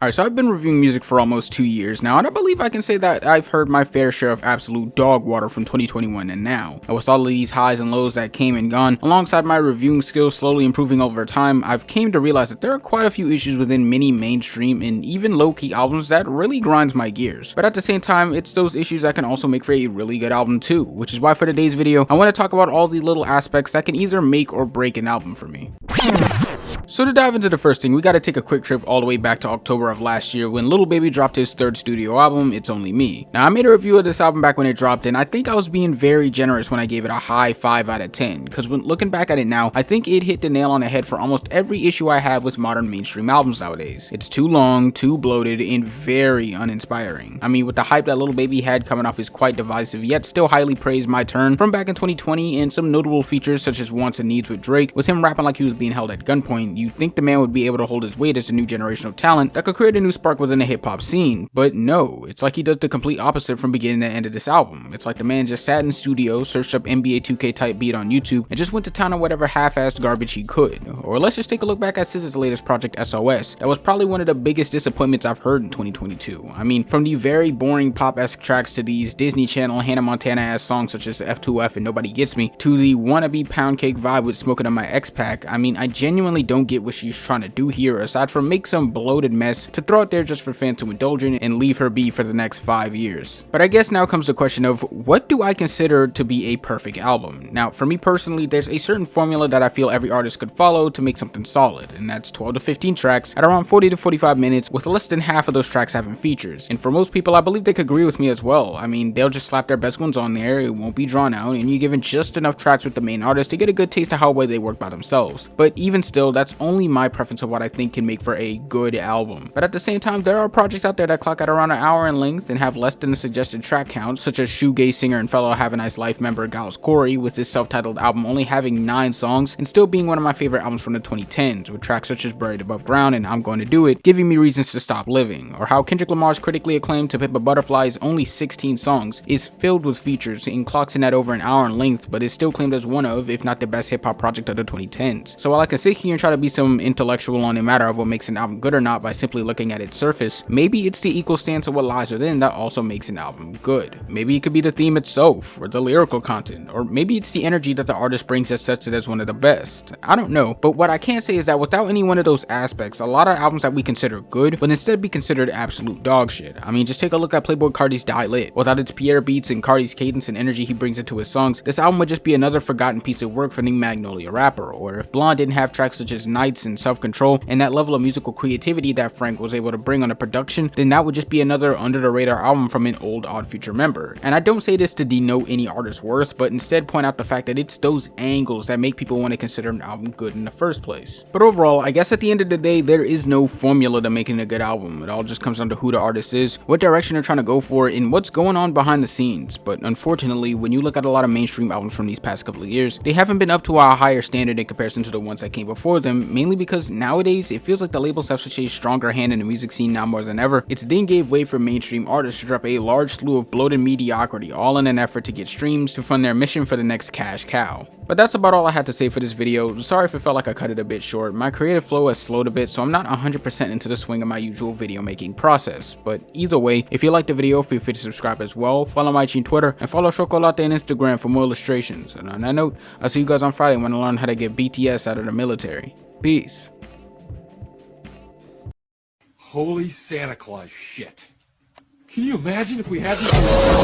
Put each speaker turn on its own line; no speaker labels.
Alright, so I've been reviewing music for almost 2 years now, and I believe I can say that I've heard my fair share of absolute dog water from 2021 and now. And with all of these highs and lows that came and gone, alongside my reviewing skills slowly improving over time, I've came to realize that there are quite a few issues within many mainstream and even low-key albums that really grinds my gears. But at the same time, it's those issues that can also make for a really good album too, which is why for today's video, I want to talk about all the little aspects that can either make or break an album for me. So to dive into the first thing, we gotta take a quick trip all the way back to October of last year when Lil Baby dropped his third studio album, It's Only Me. Now I made a review of this album back when it dropped, and I think I was being very generous when I gave it a high 5 out of 10, because when looking back at it now, I think it hit the nail on the head for almost every issue I have with modern mainstream albums nowadays. It's too long, too bloated, and very uninspiring. I mean, with the hype that Lil Baby had coming off his quite divisive yet still highly praised My Turn from back in 2020, and some notable features such as Wants and Needs with Drake, with him rapping like he was being held at gunpoint, you'd think the man would be able to hold his weight as a new generational talent that could create a new spark within the hip-hop scene. But no, it's like he does the complete opposite from beginning to end of this album. It's like the man just sat in the studio, searched up NBA 2K type beat on YouTube, and just went to town on whatever half-assed garbage he could. Or let's just take a look back at SZA's latest project, SOS. That was probably one of the biggest disappointments I've heard in 2022. I mean, from the very boring pop-esque tracks to these Disney Channel Hannah Montana-ass songs such as F2F and Nobody Gets Me, to the wannabe pound cake vibe with Smoking on My X-Pac, I mean, I genuinely don't get what she's trying to do here aside from make some bloated mess to throw out there just for fans to indulge in and leave her be for the next 5 years. But I guess now comes the question of what do I consider to be a perfect album? Now for me personally, there's a certain formula that I feel every artist could follow to make something solid, and that's 12 to 15 tracks at around 40 to 45 minutes with less than half of those tracks having features. And for most people, I believe they could agree with me as well. I mean, they'll just slap their best ones on there, it won't be drawn out, and you're given just enough tracks with the main artist to get a good taste of how well they work by themselves. But even still, that's only my preference of what I think can make for a good album. But at the same time, there are projects out there that clock at around an hour in length and have less than the suggested track count, such as shoegaze singer and fellow Have a Nice Life member Giles Corey, with his self-titled album only having 9 songs and still being one of my favorite albums from the 2010s, with tracks such as Buried Above Ground and I'm Going to Do It giving me reasons to stop living. Or how Kendrick Lamar's critically acclaimed To Pimp a Butterfly's only 16 songs is filled with features and clocks in at over an hour in length, but is still claimed as one of, if not the best hip-hop project of the 2010s. So while I can sit here and try to be some intellectual on the matter of what makes an album good or not by simply looking at its surface, maybe it's the equal stance of what lies within that also makes an album good. Maybe it could be the theme itself, or the lyrical content, or maybe it's the energy that the artist brings that sets it as one of the best. I don't know, but what I can say is that without any one of those aspects, a lot of albums that we consider good would instead be considered absolute dog shit. I mean, just take a look at Playboi Carti's Die Lit. Without its Pierre beats and Carti's cadence and energy he brings into his songs, this album would just be another forgotten piece of work from the Magnolia rapper. Or if Blonde didn't have tracks such as Nights and Self-Control and that level of musical creativity that Frank was able to bring on a production, then that would just be another under the radar album from an old Odd Future member. And I don't say this to denote any artist's worth, but instead point out the fact that it's those angles that make people want to consider an album good in the first place. But overall, I guess at the end of the day, there is no formula to making a good album. It all just comes down to who the artist is, what direction they're trying to go for, and what's going on behind the scenes. But unfortunately, when you look at a lot of mainstream albums from these past couple of years, they haven't been up to a higher standard in comparison to the ones that came before them, mainly because nowadays it feels like the labels have such a stronger hand in the music scene now more than ever. It's then gave way for mainstream artists to drop a large slew of bloated mediocrity, all in an effort to get streams to fund their mission for the next cash cow. But that's about all I had to say for this video. Sorry if it felt like I cut it a bit short. My creative flow has slowed a bit, so I'm not 100% into the swing of my usual video making process. But either way, if you liked the video, feel free to subscribe as well, follow my on Twitter, and follow Chocolate on Instagram for more illustrations. And on that note, I'll see you guys on Friday when I learn how to get BTS out of the military. Peace.
Holy Santa Claus shit. Can you imagine if we had these